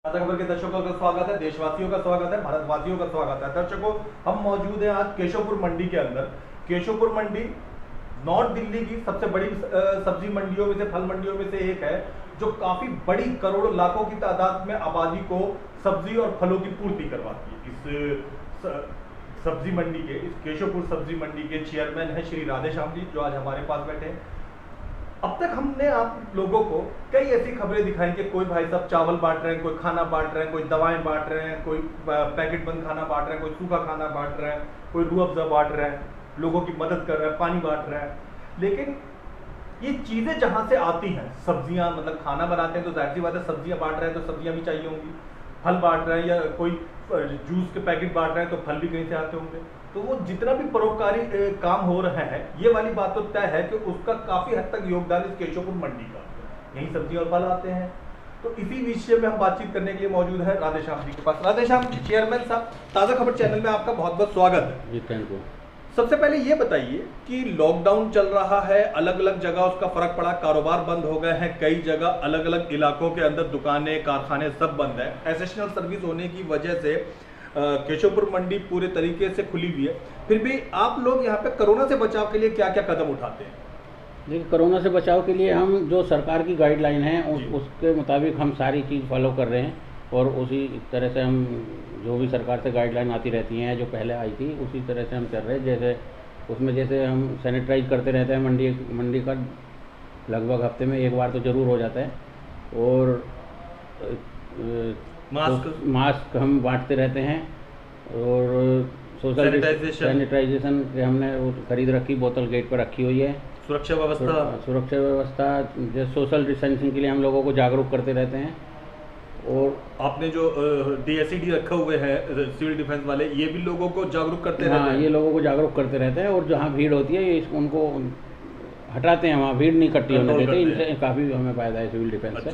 ताज़ा खबर के दर्शकों का स्वागत है, देशवासियों का स्वागत है, भारतवासियों का स्वागत है। दर्शकों, हम मौजूद हैं आज केशवपुर मंडी के अंदर। केशवपुर मंडी नॉर्थ दिल्ली की सबसे बड़ी सब्जी मंडियों में से, फल मंडियों में से एक है, जो काफी बड़ी करोड़ों लाखों की तादाद में आबादी को सब्जी और फलों की पूर्ति करवाती है। सब्जी मंडी के, इस केशवपुर सब्जी मंडी के चेयरमैन है श्री राधेश्याम जी, जो आज हमारे पास बैठे हैं। अब तक हमने आप लोगों को कई ऐसी खबरें दिखाई कि कोई भाई साहब चावल बांट रहे हैं, कोई खाना बांट रहे हैं, कोई दवाएं बांट रहे हैं, कोई पैकेट बंद खाना बांट रहे हैं, कोई सूखा खाना बांट रहे हैं, कोई रूह अफ़ज़ा बांट रहे हैं, लोगों की मदद कर रहे हैं, पानी बांट रहे हैं। लेकिन ये चीज़ें जहाँ से आती हैं, सब्जियाँ, मतलब खाना बनाते हैं तो जाहिर सी बात है सब्जियाँ बांट रहे हैं तो सब्जियाँ भी चाहिए होंगी, फल बांट रहे हैं या कोई जूस के पैकेट बांट रहे हैं तो फल भी कहीं से आते होंगे। तो वो जितना भी परोपकारी काम हो रहे हैं, ये वाली बात तो तय है कि उसका काफ़ी हद तक योगदान इस केशवपुर मंडी का, यहीं सब्जी और फल आते हैं। तो इसी विषय में हम बातचीत करने के लिए मौजूद है राधेश्याम जी के पास। राधेश्याम जी, चेयरमैन साहब, ताज़ा खबर चैनल में आपका बहुत बहुत स्वागत है जी। Thank you. सबसे पहले ये बताइए कि लॉकडाउन चल रहा है, अलग अलग जगह उसका फर्क पड़ा, कारोबार बंद हो गए हैं, कई जगह अलग अलग इलाकों के अंदर दुकानें, कारखाने सब बंद है। एसेंशियल सर्विस होने की वजह से केशवपुर मंडी पूरे तरीके से खुली हुई है, फिर भी आप लोग यहाँ पे कोरोना से बचाव के लिए क्या क्या कदम उठाते हैं? देखिए, कोरोना से बचाव के लिए हम जो सरकार की गाइडलाइन है उसके मुताबिक हम सारी चीज़ फॉलो कर रहे हैं, और उसी तरह से हम जो भी सरकार से गाइडलाइन आती रहती हैं, जो पहले आई थी उसी तरह से हम चल रहे हैं। जैसे उसमें जैसे हम सैनिटाइज करते रहते हैं, मंडी का लगभग हफ्ते में एक बार तो ज़रूर हो जाता है, और मास्क हम बांटते रहते हैं, और सोशल सैनिटाइजेशन के हमने वो खरीद रखी, बोतल गेट पर रखी हुई है। सुरक्षा व्यवस्था जैसे सोशल डिस्टेंसिंग के लिए हम लोगों को जागरूक करते रहते हैं। और आपने जो DSCD रखे हुए हैं सिविल डिफेंस वाले, ये भी लोगों को जागरूक करते रहते हैं? हाँ, ये लोगों को जागरूक करते रहते हैं, और जहाँ भीड़ होती है उनको हटाते हैं, वहाँ भीड़ नहीं इकट्ठी होने देते। इनसे काफ़ी हमें फायदा है सिविल डिफेंस से।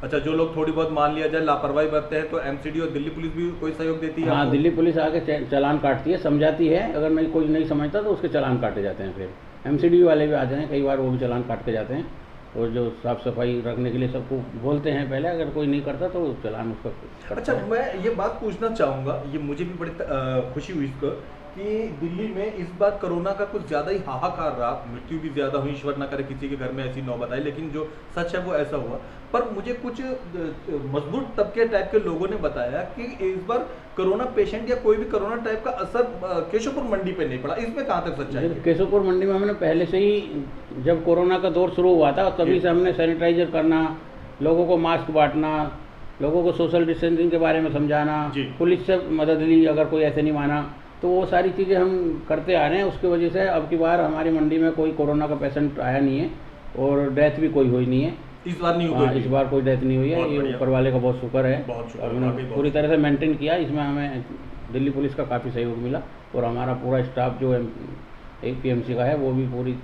अच्छा, जो लोग थोड़ी बहुत मान लिया जाए लापरवाही बरतते हैं तो MCD और दिल्ली पुलिस भी कोई सहयोग देती है? हाँ, दिल्ली पुलिस आके चालान काटती है, समझाती है। अगर नहीं कोई नहीं समझता तो उसके चालान काटे जाते हैं। फिर MCD वाले भी आ जाए, कई बार वो भी चालान काट के जाते हैं, और जो साफ़ सफाई रखने के लिए सबको बोलते हैं पहले, अगर कोई नहीं करता तो चालान उसका। अच्छा, मैं ये बात पूछना चाहूँगा, ये मुझे भी बड़ी खुशी हुई इसको कि दिल्ली में इस बार कोरोना का कुछ ज़्यादा ही हाहाकार रहा, मृत्यु भी ज़्यादा हुई, ईश्वर ना करे किसी के घर में ऐसी नौबत आई, लेकिन जो सच है वो ऐसा हुआ। पर मुझे कुछ मजबूर तबके टाइप के लोगों ने बताया कि इस बार कोरोना पेशेंट या कोई भी कोरोना टाइप का असर केशवपुर मंडी पे नहीं पड़ा। इसमें कहाँ तक सच्चाई है? केशवपुर मंडी में हमने पहले से ही, जब कोरोना का दौर शुरू हुआ था तभी से हमने सैनिटाइजर करना, लोगों को मास्क बांटना, लोगों को सोशल डिस्टेंसिंग के बारे में समझाना, पुलिस से मदद ली अगर कोई ऐसे नहीं माना, तो वो सारी चीज़ें हम करते आ रहे हैं। उसकी वजह से अब की बार हमारी मंडी में कोई कोरोना का पेशेंट आया नहीं है, और डेथ भी कोई हुई नहीं है। इस बार नहीं हुई? इस बार कोई डेथ नहीं हुई है, ये ऊपर वाले का बहुत शुक्र है। हमने पूरी तरह से मेंटेन किया, इसमें हमें दिल्ली पुलिस का काफ़ी सहयोग मिला, और हमारा पूरा स्टाफ जो APMC का है वो भी पूरी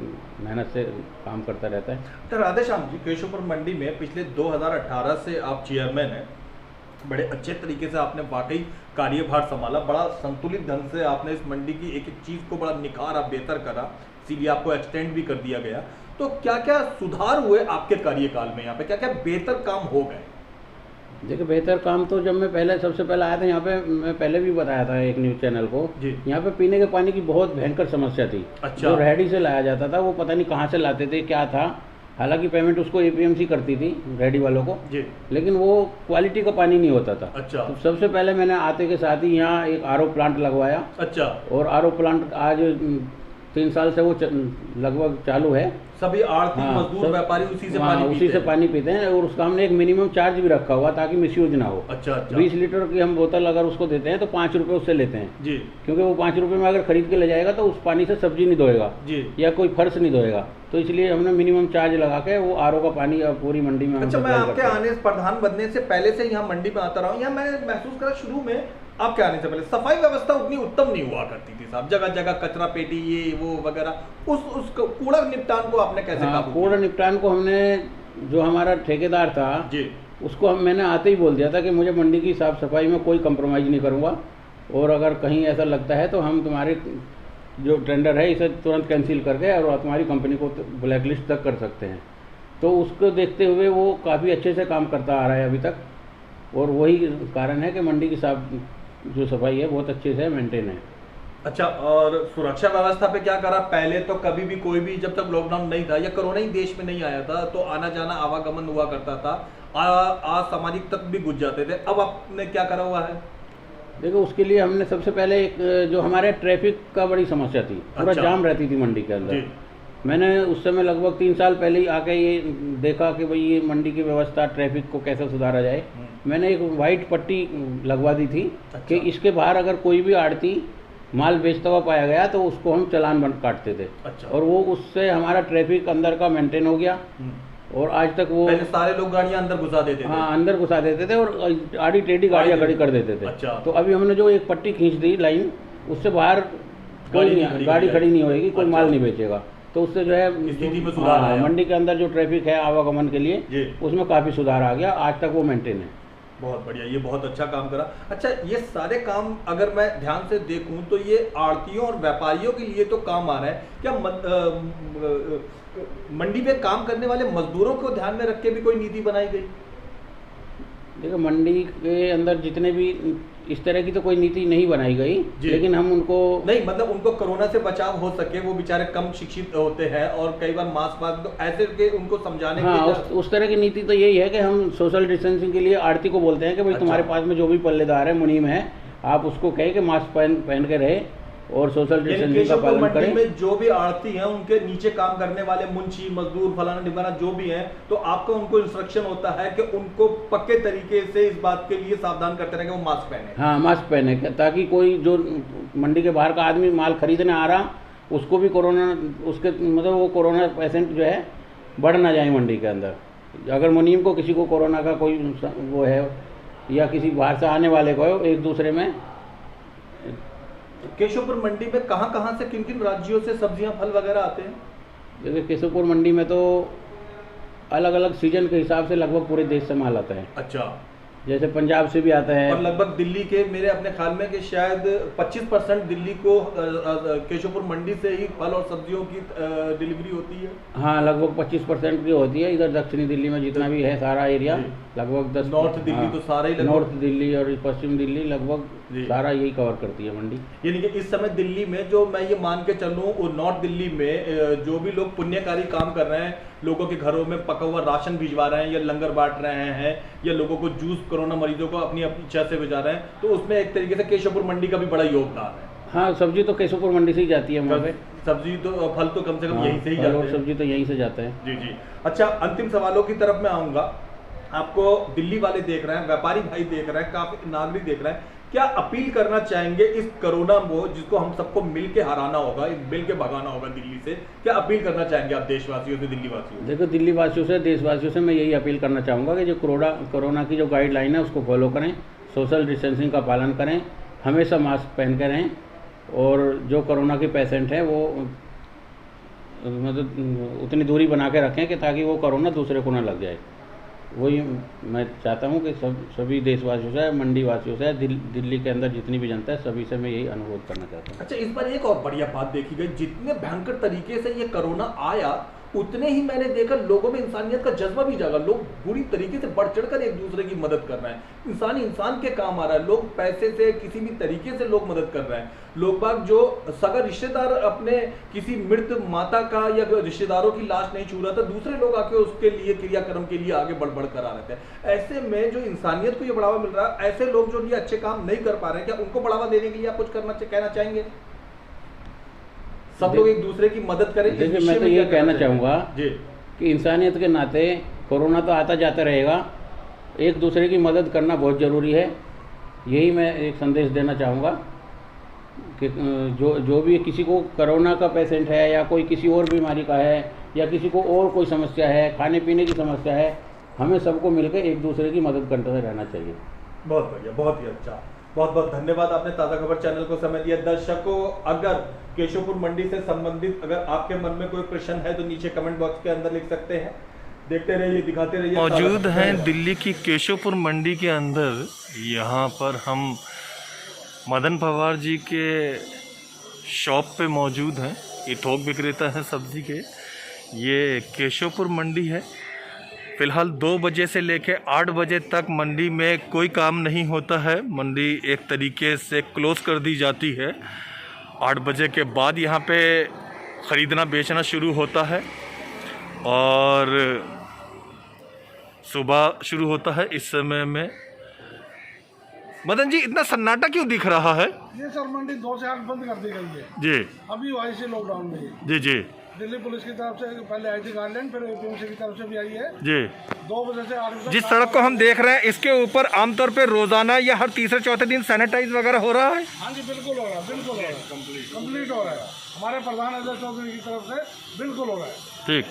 मेहनत से काम करता रहता है। तो राधेश्याम जी, केशवपुर मंडी में पिछले 2018 से आप चेयरमैन हैं, बड़े अच्छे तरीके से आपने वाकई कार्यभार संभाला, बड़ा संतुलित ढंग से आपने इस मंडी की एक एक चीज़ को बड़ा निखारा, बेहतर करा, इसीलिए आपको एक्सटेंड भी कर दिया गया। तो क्या क्या सुधार हुए आपके कार्यकाल में, यहाँ पे क्या क्या बेहतर काम हो गए? देखिए, बेहतर काम तो जब मैं सबसे पहले आया था यहाँ पे, मैं पहले भी बताया था एक न्यूज़ चैनल को, यहाँ पे पीने के पानी की बहुत भयंकर समस्या थी। अच्छा। जो रेहड़ी से लाया जाता था, वो पता नहीं कहाँ से लाते थे, क्या था, हालांकि पेमेंट उसको APMC करती थी, रेहड़ी वालों को, लेकिन वो क्वालिटी का पानी नहीं होता था। अच्छा। तो सबसे पहले मैंने आते के साथ ही यहाँ एक RO प्लांट लगवाया। अच्छा। और RO प्लांट आज 3 साल से वो लगभग चालू है। सभी आर्थिक मजदूर व्यापारी उसी से पानी पीते हैं, और उसका हमने एक मिनिमम चार्ज भी रखा हुआ ताकि मिसयूज ना हो। अच्छा। 20 लीटर की हम बोतल अगर उसको देते हैं तो 5 रुपये उससे लेते हैं जी, क्योंकि वो 5 रुपये में अगर खरीद के ले जाएगा तो उस पानी से सब्जी नहीं धोएगा जी, या कोई फर्श नहीं धोएगा, तो इसलिए हमने मिनिमम चार्ज लगा के वो RO का पानी पूरी मंडी में। अच्छा, मैं आपके आने प्रधान बनने से पहले से यहाँ मंडी में आता रहा हूँ, यहाँ मैं महसूस करा शुरू में आपके आने से पहले सफाई व्यवस्था उतनी उत्तम नहीं हुआ करती थी साहब, जगह जगह कचरा पेटी ये वो वगैरह। उस कूड़ा निपटान को आपने कैसे काबू किया? कूड़ा निपटान को हमने, जो हमारा ठेकेदार था जी, उसको मैंने आते ही बोल दिया था कि मुझे मंडी की साफ़ सफाई में कोई कंप्रोमाइज़ नहीं करूँगा, और अगर कहीं ऐसा लगता है तो हम तुम्हारे जो टेंडर है इसे तुरंत कैंसिल करके और तुम्हारी कंपनी को ब्लैक लिस्ट तक कर सकते हैं। तो उसको देखते हुए वो काफ़ी अच्छे से काम करता आ रहा है अभी तक, और वही कारण है कि मंडी की साफ जो सफाई है बहुत अच्छे से मेंटेन है। अच्छा, और सुरक्षा व्यवस्था पे क्या करा? पहले तो कभी भी कोई भी, जब तक लॉकडाउन नहीं था या कोरोना ही देश में नहीं आया था, तो आना जाना आवागमन हुआ करता था, असामाजिक तत्व भी घुस जाते थे। अब आपने क्या करा हुआ है? देखो, उसके लिए हमने सबसे पहले एक जो हमारे ट्रैफिक का बड़ी समस्या थी, पूरा अच्छा। जाम रहती थी मंडी के अंदर। जी। मैंने उस समय लगभग 3 साल पहले ही आके ये देखा कि भाई ये मंडी की व्यवस्था, ट्रैफिक को कैसे सुधारा जाए। मैंने एक वाइट पट्टी लगवा दी थी कि इसके बाहर अगर कोई भी आड़ती माल बेचता हुआ पाया गया तो उसको हम चालान बंद काटते थे। अच्छा। और वो उससे हमारा ट्रैफिक अंदर का मेंटेन हो गया। और आज तक वो पहले सारे लोग गाड़ियां अंदर घुसा देते थे। हाँ, अंदर घुसा देते थे और आड़ी टेढ़ी गाड़ियाँ खड़ी कर देते थे। अच्छा। तो अभी हमने जो एक पट्टी खींच दी लाइन, उससे बाहर कोई गाड़ी खड़ी नहीं होएगी, कोई माल नहीं बेचेगा। तो उससे जो है स्थिति में सुधार आया। मंडी के अंदर जो ट्रैफिक है आवागमन के लिए, उसमें काफ़ी सुधार आ गया। आज तक वो मेंटेन है। बहुत बढ़िया, ये बहुत अच्छा काम करा। अच्छा, ये सारे काम अगर मैं ध्यान से देखूं तो ये आड़तियों और व्यापारियों के लिए तो काम आ रहा है क्या? मंडी में काम करने वाले मजदूरों को ध्यान में रख के भी कोई नीति बनाई गई? देखो, मंडी के अंदर जितने भी इस तरह की तो कोई नीति नहीं बनाई गई, लेकिन हम उनको नहीं, मतलब उनको कोरोना से बचाव हो सके, वो बेचारे कम शिक्षित होते हैं और कई बार मास्क वास्क, तो ऐसे के उनको समझाने हाँ, के उस तरह की नीति तो यही है कि हम सोशल डिस्टेंसिंग के लिए आड़ती को बोलते हैं कि भाई तुम्हारे पास में जो भी पल्लेदार है, मुनीम है, आप उसको कहे कि मास्क पहन के रहे और सोशल डिस्टेंसिंग का पालन करें। में जो भी आड़ती हैं, उनके नीचे काम करने वाले मुंशी, मजदूर, फलाना ढिमकाना जो भी हैं, तो आपका उनको इंस्ट्रक्शन होता है कि उनको पक्के तरीके से इस बात के लिए सावधान करते रहें कि वो मास्क पहने। हाँ, मास्क पहने, ताकि कोई जो मंडी के बाहर का आदमी माल खरीदने आ रहा, उसको भी कोरोना, उसके मतलब वो कोरोना पेशेंट जो है बढ़ ना जाए मंडी के अंदर। अगर मुनीम को किसी को कोरोना का कोई वो है या किसी बाहर से आने वाले को है, एक दूसरे में। केशवपुर मंडी में कहां से, किन किन राज्यों से सब्जियां फल वगैरह आते हैं? देखिए, केशवपुर मंडी में तो अलग अलग सीजन के हिसाब से लगभग पूरे देश से माल आता है। अच्छा। जैसे पंजाब से भी आता है। और लगभग दिल्ली के, मेरे अपने ख्याल में कि शायद 25% दिल्ली को केशवपुर मंडी से ही फल और सब्जियों की डिलीवरी होती है। हाँ, लगभग 25% की होती है। इधर दक्षिणी दिल्ली में जितना भी है सारा एरिया, लगभग 10। नॉर्थ दिल्ली तो सारा ही, नॉर्थ दिल्ली और पश्चिम दिल्ली लगभग सारा यही कवर करती है मंडी। यानी कि इस समय दिल्ली में जो मैं ये मान के चलूँ, वो नॉर्थ दिल्ली में जो भी लोग पुण्यकारी काम कर रहे हैं, लोगों के घरों में पका हुआ राशन भिजवा रहे हैं या लंगर बांट रहे हैं या लोगों को जूस, कोरोना मरीजों को अपनी इच्छा से भिजा रहे हैं, तो उसमें एक तरीके से केशवपुर मंडी का भी बड़ा योगदान है। हाँ, सब्जी तो केशवपुर मंडी से ही जाती है वहाँ पे। सब्जी तो, फल तो कम से कम यहीं से ही जाते हैं। सब्जी तो यहीं से जाते हैं। जी जी। अच्छा, अंतिम सवालों की तरफ मैं आऊँगा। आपको दिल्ली वाले देख रहे हैं, व्यापारी भाई देख रहे हैं, काफी नागरिक देख रहे हैं, क्या अपील करना चाहेंगे इस कोरोना को, जिसको हम सबको मिल के हराना होगा, मिल के भगाना होगा दिल्ली से? क्या अपील करना चाहेंगे आप देशवासियों से, दिल्ली वासियों से? देखो, दिल्ली वासियों से, देशवासियों से मैं यही अपील करना चाहूँगा कि जो कोरोना की जो गाइडलाइन है उसको फॉलो करें, सोशल डिस्टेंसिंग का पालन करें, हमेशा मास्क पहन कर रहें, और जो कोरोना के पेशेंट हैं वो मतलब उतनी दूरी बना के रखें कि ताकि वो कोरोना दूसरे को ना लग जाए। वही मैं चाहता हूँ कि सभी देशवासियों से, मंडी वासियों से, दिल्ली के अंदर जितनी भी जनता है, सभी से मैं यही अनुरोध करना चाहता हूँ। अच्छा, इस बार एक और बढ़िया बात देखी गई, जितने भयंकर तरीके से ये कोरोना आया, उतने ही मैंने देखा लोगों में इंसानियत का जज्बा भी जागा। लोग बुरी तरीके से बढ़ चढ़कर एक दूसरे की मदद कर रहे हैं। इंसान के काम आ रहा है। लोग पैसे से, किसी भी तरीके से लोग मदद कर रहे हैं। लोग बाग जो सगा रिश्तेदार अपने किसी मृत माता का या रिश्तेदारों की लाश नहीं छू रहा था, दूसरे लोग आके उसके लिए क्रियाक्रम के लिए आगे बढ़ कर आ रहे थे। ऐसे में जो इंसानियत को ये बढ़ावा मिल रहा है, ऐसे लोग जो ये अच्छे काम नहीं कर पा रहे हैं, क्या उनको बढ़ावा देने के लिए आप कुछ कहना चाहेंगे? सब लोग एक दूसरे की मदद करें। देखिए, मैं तो ये कहना चाहूँगा कि इंसानियत के नाते कोरोना तो आता जाता रहेगा, एक दूसरे की मदद करना बहुत ज़रूरी है। यही मैं एक संदेश देना चाहूँगा कि जो भी किसी को कोरोना का पेशेंट है या कोई किसी और बीमारी का है या किसी को और कोई समस्या है, खाने पीने की समस्या है, हमें सबको मिलकर एक दूसरे की मदद करते रहना चाहिए। बहुत बढ़िया, बहुत ही अच्छा। बहुत बहुत धन्यवाद, आपने ताज़ा खबर चैनल को समय दिया। दर्शकों, अगर केशवपुर मंडी से संबंधित अगर आपके मन में कोई प्रश्न है तो नीचे कमेंट बॉक्स के अंदर लिख सकते हैं। देखते रहिए, दिखाते रहिए। मौजूद हैं दिल्ली की केशवपुर मंडी के अंदर। यहाँ पर हम मदन पवार जी के शॉप पे मौजूद हैं। ये थोक विक्रेता हैं सब्जी के। ये केशवपुर मंडी है। फ़िलहाल 2 बजे से लेके 8 बजे तक मंडी में कोई काम नहीं होता है। मंडी एक तरीके से क्लोज़ कर दी जाती है। 8 बजे के बाद यहाँ पे ख़रीदना बेचना शुरू होता है और सुबह शुरू होता है। इस समय में मदन जी इतना सन्नाटा क्यों दिख रहा है? ये सर मंडी 2 से 8 बंद कर दी गई है जी अभी वहीं से लॉकडाउन में। जी जी दिल्ली पुलिस की तरफ से पहले आई थी गाइडलाइन, फिर एपीएमसी की तरफ से भी आई है। जी 2 बजे से 8 बजे जिस सड़क को हम देख रहे हैं इसके ऊपर आमतौर पे रोजाना या हर तीसरे चौथे दिन सैनिटाइज वगैरह हो रहा है। हाँ जी बिल्कुल हो रहा है, बिल्कुल हो रहा है, कंप्लीट हो रहा है। हमारे प्रधान अजय चौधरी की तरफ से बिल्कुल हो रहा है। ठीक।